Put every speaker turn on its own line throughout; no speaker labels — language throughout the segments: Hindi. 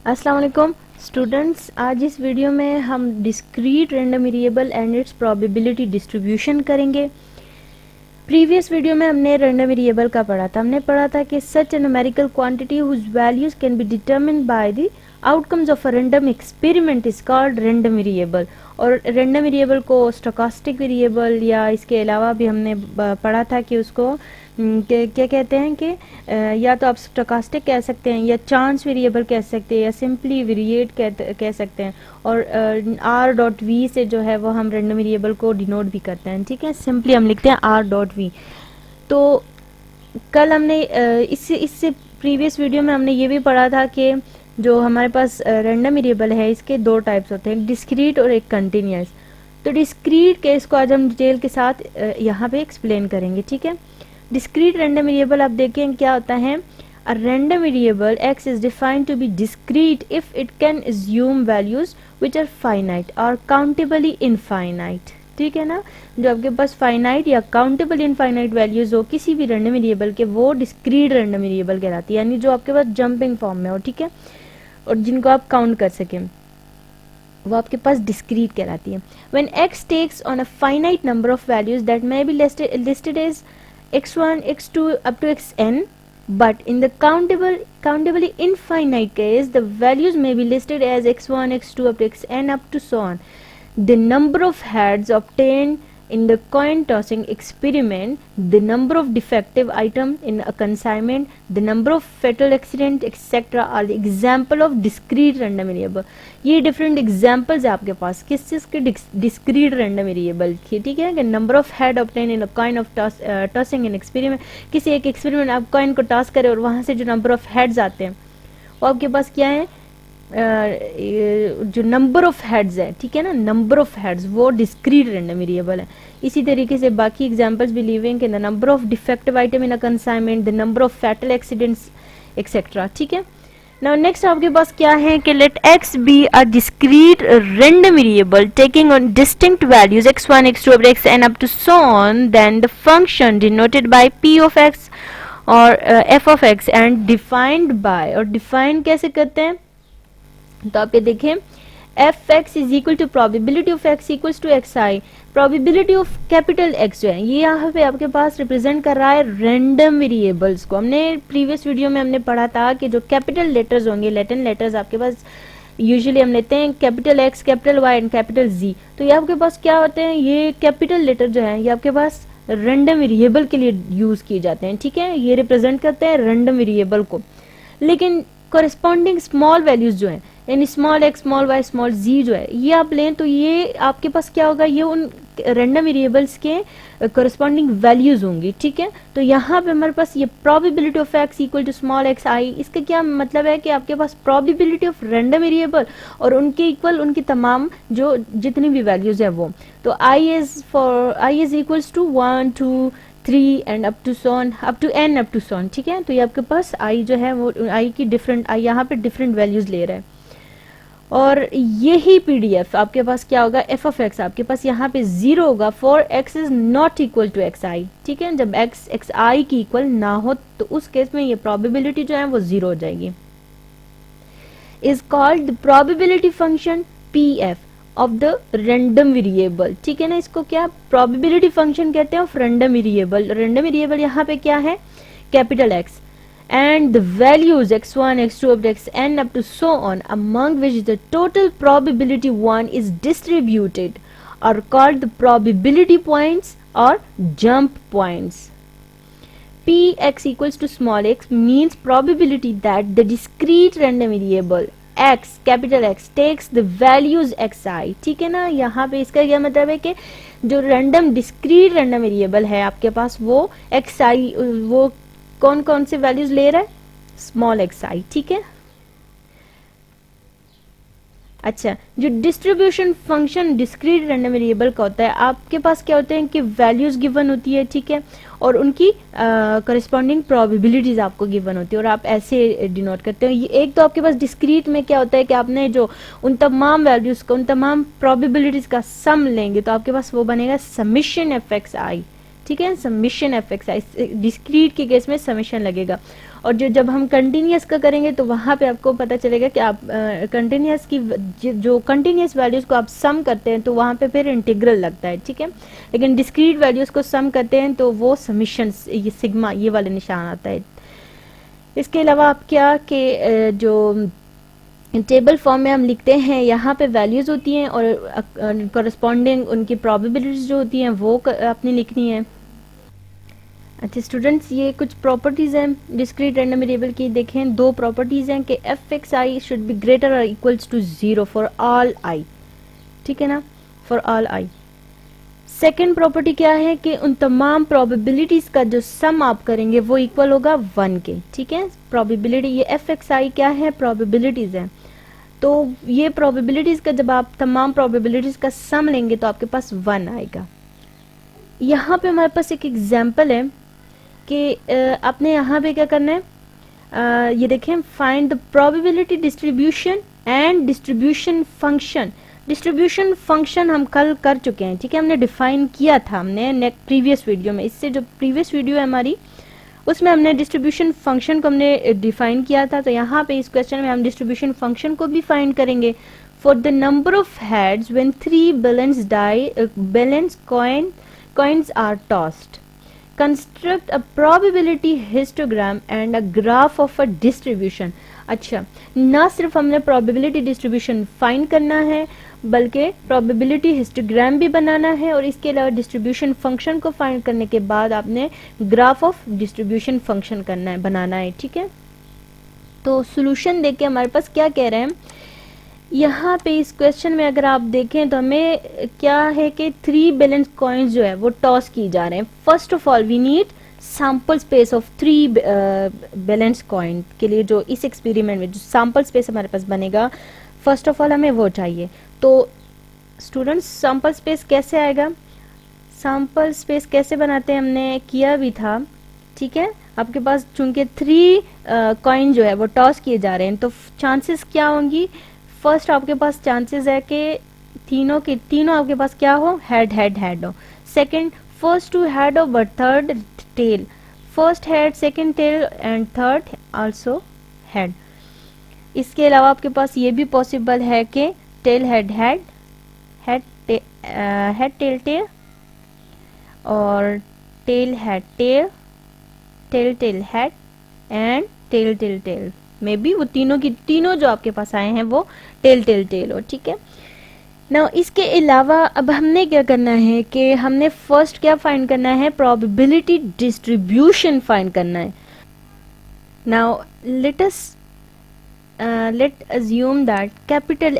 अस्सलाम वालेकुम स्टूडेंट्स, आज इस वीडियो में हम discrete random variable and it's probability distribution करेंगे। प्रीवियस वीडियो में हमने रैंडम वेरिएबल का पढ़ा था। हमने पढ़ा था कि such a numerical quantity whose values can be determined by the outcomes of a random experiment is called random variable. और रैंडम वेरिएबल को स्टोकास्टिक वेरिएबल या इसके अलावा भी हमने पढ़ा था कि उसको क्या कहते हैं कि या तो आप स्टोकास्टिक कह सकते हैं या चांस वेरिएबल कह सकते हैं या सिंपली वेरिएट कह सकते हैं। और आर डॉट वी से जो है वो हम रैंडम वेरिएबल को डिनोट भी करते हैं। ठीक है, सिंपली हम लिखते हैं आर डॉट वी। तो कल हमने इससे प्रीवियस वीडियो में हमने ये भी पढ़ा था कि जो हमारे पास रैंडम वेरिएबल है इसके दो टाइप्स होते हैं, एक डिस्क्रीट और एक कंटिन्यूअस। तो डिस्क्रीट केस को आज हम डिटेल के साथ यहाँ पे एक्सप्लेन करेंगे। ठीक है, डिस्क्रीट रैंडम वेरिएबल आप देखें क्या होता है। A random variable x is defined to be discrete if it can assume values which are finite और काउंटेबली इनफाइनाइट। ठीक है ना, जो आपके पास फाइनाइट या काउंटेबल इनफाइनाइट वैल्यूज हो किसी भी रैंडम वेरिएबल के, वो डिस्क्रीट रैंडम वेरिएबल कहलाती है, यानी जो आपके पास जंपिंग फॉर्म में हो। ठीक है, और जिनको आप काउंट कर सकें वो आपके पास डिस्क्रीट कहलाती है। When x takes on a finite number of values that may be listed as x1 x2 up to xn, but in the countably infinite case the values may be listed as x1 x2 up to xn up to so on. The number of heads obtained in the coin tossing experiment, the number of defective items in a consignment, the number of fatal accidents etc. are the example of discrete random variable. ये डिफरेंट एग्जाम्पल्स है आपके पास किस चीज के, डिस्क्रीट रैंडम वेरिएबल की। ठीक है, कि number of head obtain in a coin of tossing in experiment, किसी एक एक्सपेरिमेंट आप कॉइन को टॉस करें और वहां से जो नंबर ऑफ हेड्स आते हैं वो आपके पास क्या है, जो नंबर ऑफ हेड्स है। ठीक है ना, नंबर ऑफ हेड्स वो डिस्क्रीट रैंडम वेरिएबल है। इसी तरीके से बाकी एग्जांपल्स भी लीविंग के the number of defective item in a consignment, the number of fatal accidents etcetera. ठीक है, नाउ नेक्स्ट आपके पास क्या है कि let x be a discrete random variable taking on distinct values x1 x2 up to xn up to so on, then the function denoted by p of x और f of x and defined by, और डिफाइन कैसे करते हैं तो आप ये देखें F X is equal to probability of X equals to x I. Probability of capital X जो है ये यहाँ पे आपके पास रिप्रेजेंट कर रहा है रैंडम वेरिएबल्स को। हमने प्रीवियस वीडियो में हमने पढ़ा था कि जो कैपिटल लेटर्स होंगे, लैटिन लेटर्स आपके पास यूजुअली हम लेते हैं capital X, capital Y and capital G. तो ये आपके पास क्या होते हैं, ये कैपिटल लेटर जो है ये आपके पास रैंडम वेरिएबल के लिए यूज किए जाते हैं। ठीक है, ये रिप्रेजेंट करते हैं रैंडम वेरिएबल को। लेकिन कोरिस्पॉन्डिंग स्मॉल वैल्यूज जो है यानी small x, small y, small z जो है ये आप लें तो ये आपके पास क्या होगा, ये उन रैंडम वेरिएबल्स के कोरिस्पॉन्डिंग वैल्यूज होंगी। ठीक है, तो यहाँ पे हमारे पास ये probability of x equal to small x i, इसका क्या मतलब है कि आपके पास प्रोबेबिलिटी ऑफ रैंडम वेरिएबल और उनके इक्वल उनकी तमाम जो जितनी भी वैल्यूज है वो। तो i is equals to 1 2 3 and up to so on up to n up to so on. ठीक है, तो ये आपके पास आई जो है वो आई की डिफरेंट आई यहाँ पे डिफरेंट वैल्यूज ले रहा है। और यही पीडीएफ आपके पास क्या होगा, एफ ऑफ एक्स आपके पास यहाँ पे 0 होगा for x is not equal to x i. ठीक है, जब एक्स एक्स आई की इक्वल ना हो तो उस केस में ये प्रोबेबिलिटी जो है वो 0 हो जाएगी। Is called the probability function P F of the random variable. ठीक है ना, इसको क्या प्रोबेबिलिटी फंक्शन कहते हैं of random variable. Random variable यहाँ पे क्या है, capital x and the values x1 x2 up to xn up to so on, among which the total probability 1 is distributed, are called the probability points or jump points. P x equals to small x means probability that the discrete random variable x capital X takes the values xi। ठीक है ना, यहाँ पे इसका क्या मतलब है कि जो रैंडम डिस्क्रीट रैंडम वेरिएबल है आपके पास वो xi वो कौन कौन से वैल्यूज ले रहा है, स्मॉल एक्स आई। ठीक है, अच्छा जो distribution function discrete random variable का होता है आपके पास क्या होते हैं कि वैल्यूज गिवन होती है। ठीक है, और उनकी करस्पॉन्डिंग प्रोबेबिलिटीज आपको गिवन होती है और आप ऐसे डिनोट करते हो। एक तो आपके पास डिस्क्रीट में क्या होता है कि आपने जो उन तमाम वैल्यूज का उन तमाम प्रोबेबिलिटीज का सम लेंगे तो आपके पास वो बनेगा समिशन एफ एक्स आई। ठीक है, समिशन एफ एक्स आई, डिस्क्रीट के केस में समिशन लगेगा। और जब हम कंटिन्यूस का करेंगे तो वहाँ पे आपको पता चलेगा कि आप कंटिन्यूस की जो कंटिन्यूस वैल्यूज को आप सम करते हैं तो वहाँ पे फिर इंटीग्रल लगता है, ठीक है। लेकिन डिस्क्रीट वैल्यूज को सम करते हैं तो वो समिशन, ये सिग्मा ये वाले निशान आता है। इसके अलावा आप क्या कि जो टेबल फॉर्म में हम लिखते हैं, यहाँ पे वैल्यूज होती हैं और कॉरेस्पॉन्डिंग उनकी प्रोबेबिलिटीज जो होती हैं वो आपने लिखनी है। अच्छा स्टूडेंट्स, ये कुछ प्रॉपर्टीज हैं डिस्क्रीट रैंडम वेरिएबल की। देखें, दो प्रॉपर्टीज हैं कि f x i should be greater और equals to 0 for all i, ठीक है ना, for all i. Second property क्या है कि उन तमाम प्रोबेबिलिटीज का जो सम आप करेंगे वो इक्वल होगा 1 के, ठीक है। प्रोबेबिलिटी, ये एफ एक्स आई क्या है, प्रोबेबिलिटीज है। तो ये प्रोबेबिलिटीज का जब आप तमाम प्रोबेबिलिटीज का सम लेंगे तो आपके पास 1 आएगा। यहाँ पे हमारे पास एक एग्जाम्पल है कि आपने यहाँ पे क्या करना है, ये देखें, find the probability distribution and distribution function. Distribution function हम कल कर चुके हैं, ठीक है, हमने डिफाइन किया था हमने प्रीवियस वीडियो में। इससे जो प्रीवियस वीडियो है हमारी उसमें हमने डिस्ट्रीब्यूशन फंक्शन को हमने डिफाइन किया था। तो यहाँ पे इस क्वेश्चन में हम डिस्ट्रीब्यूशन फंक्शन को भी फाइंड करेंगे। For the number of heads when 3 balance coins are tossed, construct a probability histogram and a graph of a distribution। अच्छा, ना सिर्फ हमने probability distribution फाइंड करना है बल्कि probability histogram भी बनाना है, और इसके अलावा distribution function को फाइंड करने के बाद आपने graph of distribution function करना है, बनाना है, ठीक है। तो solution देख के हमारे पास क्या कह रहे हैं यहाँ पे इस क्वेश्चन में, अगर आप देखें तो हमें क्या है कि 3 बैलेंस कॉइन्स जो है वो टॉस की जा रहे हैं। First of all we need sample space of 3 balance coin के लिए, जो इस एक्सपेरिमेंट में जो सैंपल स्पेस हमारे पास बनेगा, फर्स्ट ऑफ ऑल हमें वो चाहिए। तो स्टूडेंट्स, सैंपल स्पेस कैसे आएगा, सैंपल स्पेस कैसे बनाते हैं हमने किया भी था, ठीक है। आपके पास चूंकि 3 कॉइन जो है वो टॉस किए जा रहे हैं तो चांसेस क्या होंगी, फर्स्ट आपके पास चांसेस है कि तीनों आपके पास क्या हो, हेड हेड हेड हो। सेकंड, फर्स्ट 2 हेड हो but third tail, first head second tail and third also head. इसके अलावा आपके पास ये भी पॉसिबल है कि tail head head, head tail tail, और tail head tail, tail tail head and tail tail tail. Maybe वो तीनों जो आपके पास आए हैं वो टेल टेल टेल हो, ठीक है ना। इसके अलावा अब हमने क्या करना है कि हमने फर्स्ट क्या फाइंड करना है, प्रोबेबिलिटी डिस्ट्रीब्यूशन फाइंड करना है। Now let assume that capital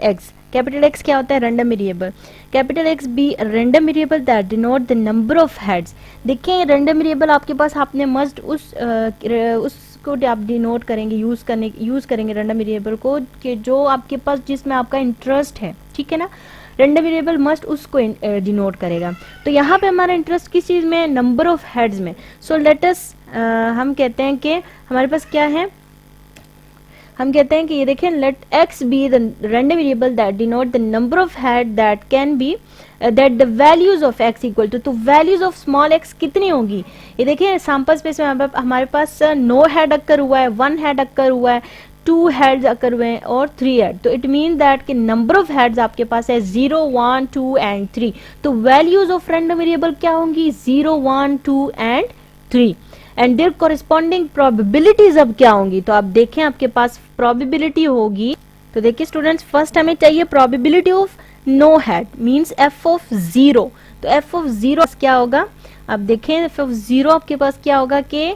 X क्या होता है, random variable. Capital X be random variable that denote the number of heads. देखें, रैंडम वेरिएबल आपके पास, आपने मस्ट उसको आप डिनोट करेंगे, यूज करेंगे रैंडम वेरिएबल को कि जो आपके पास जिसमें आपका इंटरेस्ट है, ठीक है ना। रैंडम वेरिएबल मस्ट उसको डिनोट करेगा। तो यहाँ पे हमारा इंटरेस्ट किस चीज में, नंबर ऑफ हेड्स में। सो लेट अस हम कहते हैं कि हमारे पास क्या है, हम कहते हैं कि ये देखें, let X be the random variable that denote the number of head that can be that the values of x equal to, तो वैल्यूज ऑफ स्मॉल एक्स कितनी होंगी, ये देखिए सैंपल स्पेस में हमारे पास 9 हेड अक्कर हुआ है, 1 हेड अक्कर हुआ है, 2 हेड्स अक्कर हुए हैं और 3 हेड। तो इट मीन दैट कि नंबर ऑफ हेड्स आपके पास है 0, 1, 2 एंड 3। तो वैल्यूज ऑफ रैंडम वेरिएबल क्या होंगी, 0, 1, 2 and 3, and their corresponding probabilities अब क्या होंगी। तो आप देखें आपके पास प्रोबेबिलिटी होगी, तो देखिए स्टूडेंट्स, फर्स्ट हमें चाहिए probability of no head means F of 0। तो एफ ऑफ 0 क्या होगा, अब देखें एफ ऑफ 0 आपके पास क्या होगा कि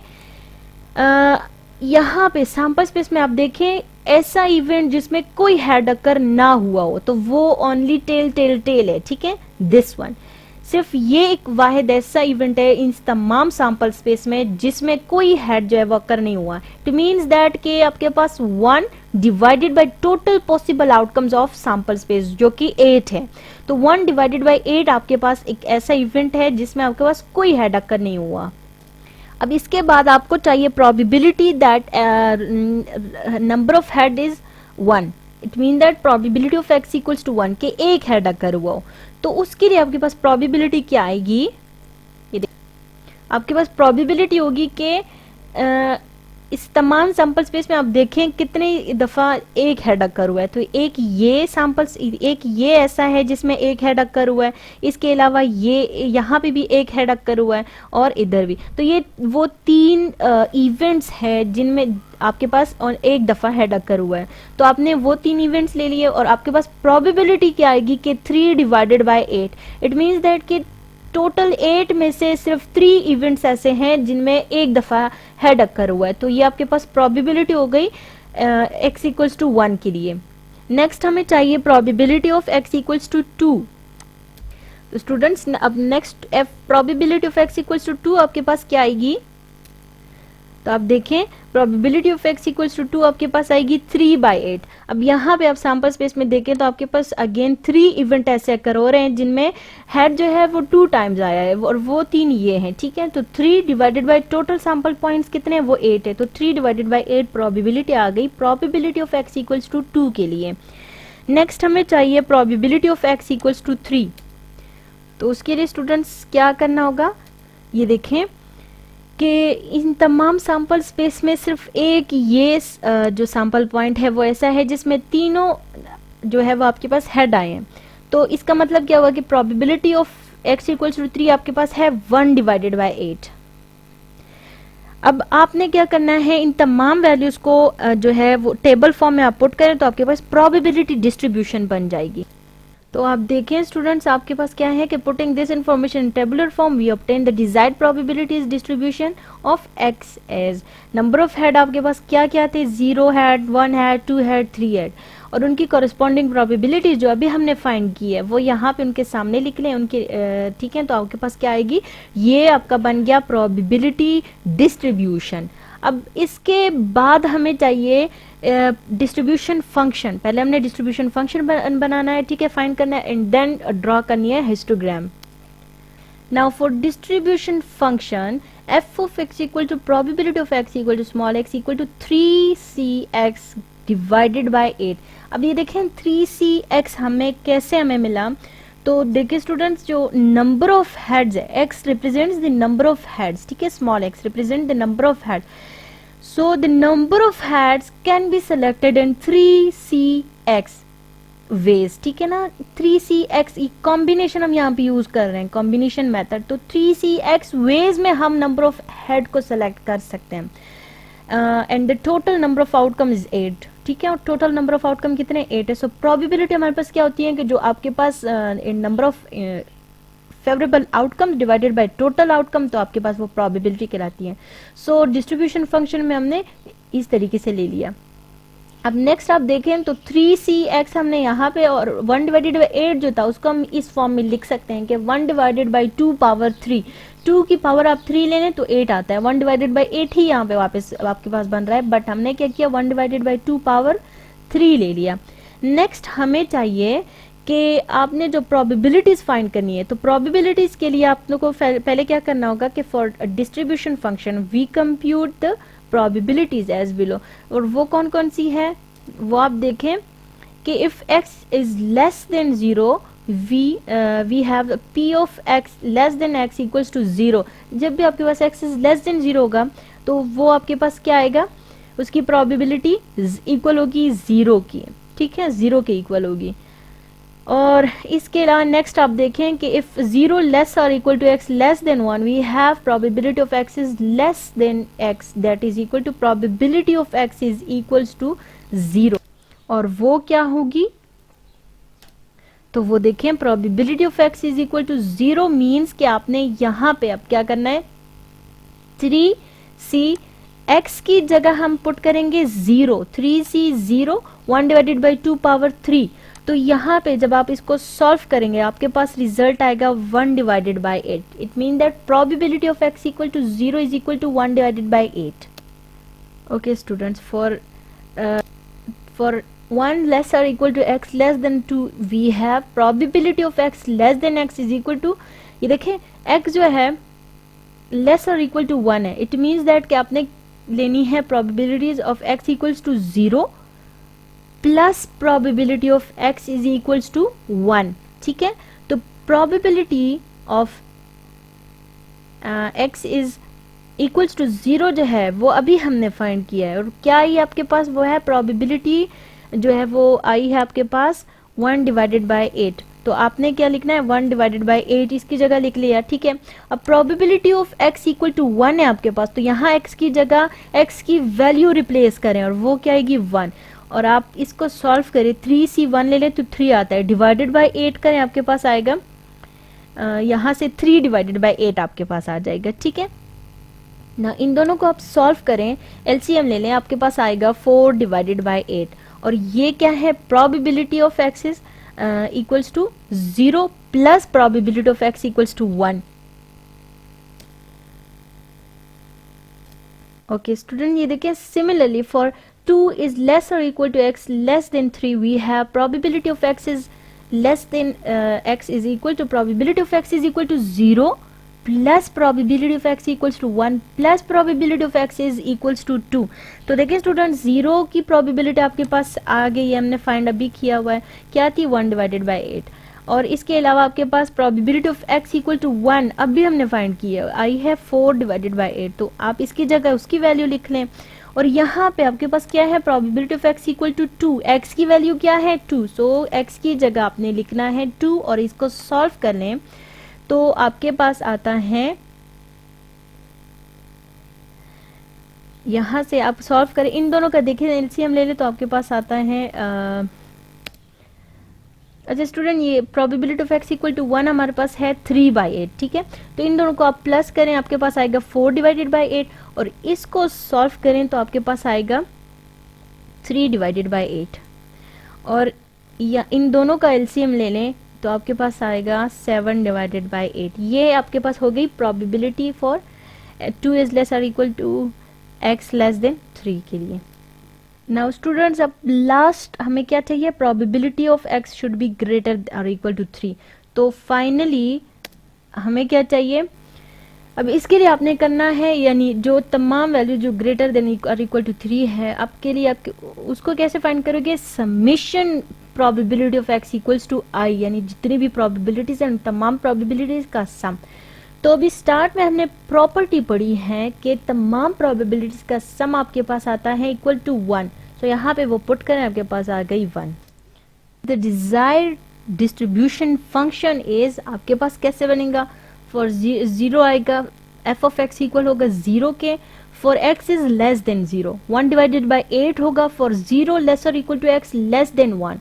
यहाँ पे सैंपल स्पेस में आप देखें ऐसा इवेंट जिसमें कोई हेड अकर ना हुआ हो तो वो ओनली टेल टेल टेल है, ठीक है, दिस वन। सिर्फ ये एक वाहिद ऐसा इवेंट है इन तमाम सैंपल स्पेस में जिसमें कोई हेड जो है वो अकर नहीं हुआ। इट मींस दैट कि आपके पास 1 divided by total possible outcomes of sample space जो कि 8 है। तो 1 डिवाइडेड बाय 8 आपके पास एक ऐसा इवेंट है जिसमें आपके पास कोई हेड अकर नहीं हुआ। अब इसके बाद आपको चाहिए probability that number of head is 1। It mean that probability of X equals to 1 के एक हेड अकर हुआ हो। तो उसके लिए आपके पास प्रोबेबिलिटी क्या आएगी, ये आपके पास प्रोबेबिलिटी होगी कि इस तमाम सैंपल स्पेस में आप देखें कितनी दफ़ा एक हेड अकर हुआ है, तो एक ये सैंपल्स, एक ये ऐसा है जिसमें एक हेड अकर हुआ है, इसके अलावा ये यहाँ पे भी एक हेड अकर हुआ है और इधर भी। तो ये वो 3 इवेंट्स है जिनमें आपके पास और एक दफ़ा हेड अकर हुआ है। तो आपने वो 3 इवेंट्स ले लिए और आपके पास प्रोबेबिलिटी क्या आएगी कि 3 divided by 8। It means that कि टोटल 8 में से सिर्फ 3 इवेंट्स ऐसे हैं जिनमें एक दफ़ा हेड अकर हुआ है। तो ये आपके पास प्रोबेबिलिटी हो गई x इक्वल्स टू 1 के लिए। नेक्स्ट हमें चाहिए probability of x equals to 2। तो स्टूडेंट्स अब next probability of x equals to 2 आपके पास क्या आएगी, तो आप देखें probability of x equals to 2 आपके पास आएगी 3/8। अब यहाँ पे आप सैंपल स्पेस में देखें तो आपके पास अगेन 3 इवेंट ऐसे अकर हो रहे हैं जिनमें हेड जो है वो 2 टाइम्स आया है और वो 3 ये हैं, ठीक है। तो 3 divided by total sample points कितने हैं, वो 8 है। तो 3 डिवाइडेड बाय 8 प्रोबेबिलिटी आ गई probability of x equals to 2 के लिए। नेक्स्ट हमें चाहिए probability of x equals to 3। तो उसके लिए स्टूडेंट्स क्या करना होगा, ये देखें कि इन तमाम सैंपल स्पेस में सिर्फ एक ये जो सैंपल पॉइंट है वो ऐसा है जिसमें तीनों जो है वो आपके पास हेड आए हैं। तो इसका मतलब क्या हुआ कि probability of x equals to 3 आपके पास है 1 डिवाइडेड बाय 8। अब आपने क्या करना है, इन तमाम वैल्यूज को जो है वो टेबल फॉर्म में आप पुट करें तो आपके पास प्रोबेबिलिटी डिस्ट्रीब्यूशन बन जाएगी। तो आप देखें स्टूडेंट्स आपके पास क्या है कि putting this information in tabular form we obtain the desired probabilities distribution of x as number of head आपके पास क्या क्या थे, 0 हेड, 1 हेड, 2 हेड, 3 हेड, और उनकी कॉरेस्पॉन्डिंग प्रोबेबिलिटीज जो अभी हमने फाइंड की है वो यहाँ पे उनके सामने लिख लें उनके, ठीक है। तो आपके पास क्या आएगी, ये आपका बन गया प्रोबेबिलिटी डिस्ट्रीब्यूशन। अब इसके बाद हमें चाहिए डिस्ट्रीब्यूशन फंक्शन। पहले हमने डिस्ट्रीब्यूशन फंक्शन बनाना है, ठीक है, फाइंड करना है एंड देन ड्रॉ करनी है histogram. Now for distribution function f of x equal to probability of x equal to small x equal to 3cx divided by 8। अब ये देखें 3cx हमें मिला, तो देखिए स्टूडेंट्स जो नंबर ऑफ हेड्स है x represents the number of heads, ठीक है, small x represent the number of heads. So the number of heads can be selected in 3cx ways, ठीक है ना। 3cx कॉम्बिनेशन हम यहाँ पे यूज कर रहे हैं, कॉम्बिनेशन मेथड। तो 3cx ways में हम नंबर ऑफ हेड को सेलेक्ट कर सकते हैं and the total number of outcome is 8, ठीक है। और टोटल नंबर ऑफ आउटकम कितने, 8 है। सो प्रोबेबिलिटी हमारे पास क्या होती है कि जो आपके पास number of favourable outcome divided by total outcome, तो आपके पास वो प्रोबेबिलिटी कहलाती है। सो डिस्ट्रीब्यूशन फंक्शन में हमने इस तरीके से ले लिया। अब नेक्स्ट आप देखें तो 3cx हमने यहाँ पे और 1 डिवाइडेड बाई 8 जो था उसको हम इस फॉर्म में लिख सकते हैं कि 1 डिवाइडेड बाई 2 पावर 3, 2 की पावर आप 3 ले लें तो 8 आता है। 1 डिवाइडेड बाई 8 ही यहाँ पे वापस आपके पास बन रहा है, बट हमने क्या किया 1 डिवाइडेड बाई 2 पावर 3 ले लिया। नेक्स्ट हमें चाहिए कि आपने जो प्रोबेबिलिटीज फाइंड करनी है, तो प्रोबेबिलिटीज के लिए आप लोग को पहले क्या करना होगा कि for distribution function we compute the probabilities as below. और वो कौन कौन सी है वो आप देखें कि if x is less than 0 we have p of x less than x equals to 0। जब भी आपके पास x इज लेस देन 0 होगा तो वो आपके पास क्या आएगा, उसकी प्रोबेबिलिटी इक्वल होगी 0 की, ठीक है, 0 के इक्वल होगी। और इसके अलावा नेक्स्ट आप देखें कि इफ 0 लेस और equal to x less than 1 we have probability of x is less than x that is equal to probability of x is equals to 0। और वो क्या होगी, तो वो देखें probability of x is equal to 0 means कि आपने यहाँ पे अब क्या करना है 3c x की जगह हम पुट करेंगे 0, 3c 0, 1 डिवाइडेड बाई 2 पावर 3। तो यहाँ पे जब आप इसको सॉल्व करेंगे आपके पास रिजल्ट आएगा 1 divided by 8। It mean that probability of x equal to 0 is equal to 1 divided by 8। Okay students, for 1 less or equal to x less than 2 we have probability of x less than x is equal to, ये देखें x जो है less or equal to 1 है। it means that कि आपने लेनी है probabilities of x equals to 0 plus probability of x is equals to 1, ठीक है। तो probability of x is equals to 0 जो है वो अभी हमने फाइंड किया है, और क्या आई आपके पास, वो है प्रोबेबिलिटी जो है वो आई है आपके पास 1 डिवाइडेड बाय 8। तो आपने क्या लिखना है, 1 डिवाइडेड बाय 8 इसकी जगह लिख लिया, ठीक है। अब probability of x equal to 1 है आपके पास, तो यहाँ x की जगह x की वैल्यू रिप्लेस करें, और वो क्या आएगी 1। और आप इसको सॉल्व करें, 3c1 ले लें तो 3 आता है, डिवाइडेड बाय 8 करें आपके पास आएगा यहाँ से 3 डिवाइडेड बाय 8 आपके पास आ जाएगा, ठीक है ना। इन दोनों को आप सॉल्व करें, एलसीएम ले लें, आपके पास आएगा 4 डिवाइडेड बाय 8, और ये क्या है, probability of x is equals to 0 plus probability of x equals to 1। Okay student, ये देखिए सिमिलरली फॉर 2 इज लेस और equal to x less than 3 we have probability of x is less than x is equal to probability of x is equal to 0 plus probability of x equals to 1 plus probability of x is equals to 2। तो देखिए स्टूडेंट, 0 की प्रोबेबिलिटी आपके पास आ गई, ये हमने फाइंड अभी किया हुआ है, क्या थी 1 डिवाइडेड बाय 8। और इसके अलावा आपके पास probability of x equal to 1 अभी हमने फाइंड किया, आई है 4 डिवाइडेड बाय 8, तो आप इसकी जगह उसकी वैल्यू लिख लें। और यहाँ पे आपके पास क्या है, probability of x equal to 2, x की वैल्यू क्या है 2, सो x की जगह आपने लिखना है 2, और इसको सॉल्व कर लें तो आपके पास आता है, यहां से आप सॉल्व करें, इन दोनों का देखिए एलसीएम ले ले तो आपके पास आता है अच्छा स्टूडेंट, ये probability of x equal to 1 हमारे पास है 3 बाई 8, ठीक है। तो इन दोनों को आप प्लस करें, आपके पास आएगा 4 डिवाइडेड बाई 8, और इसको सॉल्व करें तो आपके पास आएगा 3 डिवाइडेड बाई 8, और या इन दोनों का एलसीएम ले लें तो आपके पास आएगा 7 डिवाइडेड बाई 8। ये आपके पास हो गई प्रोबेबिलिटी फॉर 2 इज लेस और equal to x less than 3 के लिए। नाउ स्टूडेंट्स, अब लास्ट हमें क्या चाहिए, probability of x should be greater और इक्वल टू 3। तो फाइनली हमें क्या चाहिए, अब इसके लिए आपने करना है, यानी जो तमाम वैल्यू जो ग्रेटर देन और इक्वल टू 3 है, आपके लिए आप उसको कैसे फाइंड करोगे, summation probability of x equals to i, यानी जितनी भी प्रोबेबिलिटीज हैं उन तमाम प्रोबेबिलिटीज का सम। तो अभी स्टार्ट में हमने प्रॉपर्टी पढ़ी है कि तमाम प्रोबेबिलिटीज का सम आपके पास आता है इक्वल टू 1, तो यहाँ पे वो पुट करें, आपके पास आ गई 1। The desired distribution function is, आपके पास कैसे बनेगा, फॉर 0 आएगा, f ऑफ x इक्वल होगा 0 के, for x is less than 0, 1 divided by 8 होगा फॉर 0 लेस और equal to x less than 1,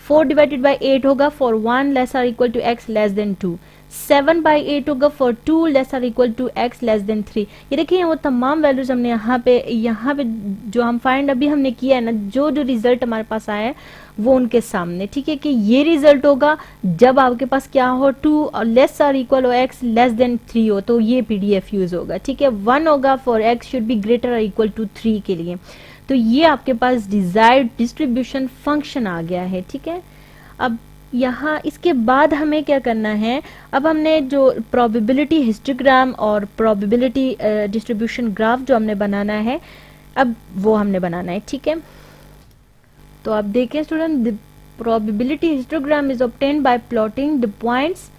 4 divided by 8 होगा फॉर 1 लेस और equal to x less than 2, 7 by 8 होगा फॉर 2 लेस और equal to x less than 3। ये देखिए वो तमाम वैल्यूज हमने यहाँ पे जो हम फाइंड अभी हमने किया है ना, जो रिजल्ट हमारे पास आया है वो उनके सामने, ठीक है, कि ये रिजल्ट होगा जब आपके पास क्या हो 2 लेस और इक्वल हो x लेस देन 3 हो, तो ये PDF यूज होगा, ठीक है। 1 होगा for x should be greater और इक्वल टू 3 के लिए। तो ये आपके पास डिजायर्ड डिस्ट्रीब्यूशन फंक्शन आ गया है, ठीक है। अब यहाँ इसके बाद हमें क्या करना है, अब हमने जो प्रोबेबिलिटी हिस्टोग्राम और प्रोबेबिलिटी डिस्ट्रीब्यूशन ग्राफ जो हमने बनाना है, अब वो हमने बनाना है, ठीक है। तो आप देखें student, the probability histogram is obtained by plotting the points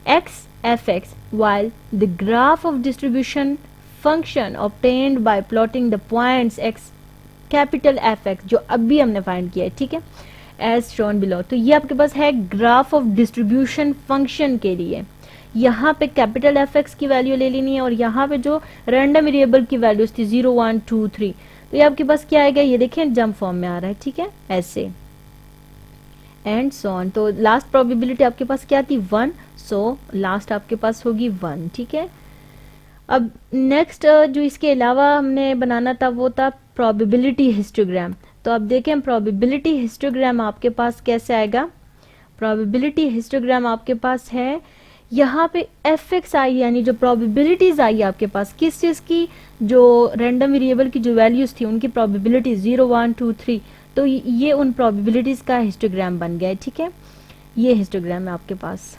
x f(x) while the graph of distribution function obtained by plotting the points x capital f(x) जो अभी हमने फाइंड किया है, ठीक है, एज शोन बिलो। तो ये आपके पास है ग्राफ ऑफ डिस्ट्रीब्यूशन फंक्शन के लिए, यहाँ पे कैपिटल f(x) की वैल्यू ले लेनी है, और यहाँ पे जो रैंडम वेरिएबल की वैल्यूज थी 0 1 2 3, तो ये आपके पास क्या आएगा, ये देखें जंप फॉर्म में आ रहा है, ठीक है, ऐसे एंड सो ऑन। तो लास्ट प्रोबेबिलिटी आपके पास क्या थी 1, सो लास्ट आपके पास होगी 1, ठीक है। अब नेक्स्ट जो इसके अलावा हमने बनाना था वो था प्रोबेबिलिटी हिस्टोग्राम। तो अब देखें प्रोबेबिलिटी हिस्टोग्राम आपके पास कैसे आएगा, प्रोबेबिलिटी हिस्टोग्राम आपके पास है यहाँ पे f(x) आई, यानी जो प्रोबेबिलिटीज आई आपके पास किस चीज की, जो रैंडम वेरिएबल की जो वैल्यूज थी उनकी प्रोबेबिलिटी 0 1 2 3, तो ये उन प्रोबेबिलिटीज का हिस्टोग्राम बन गया है, ठीक है। ये हिस्टोग्राम है आपके पास।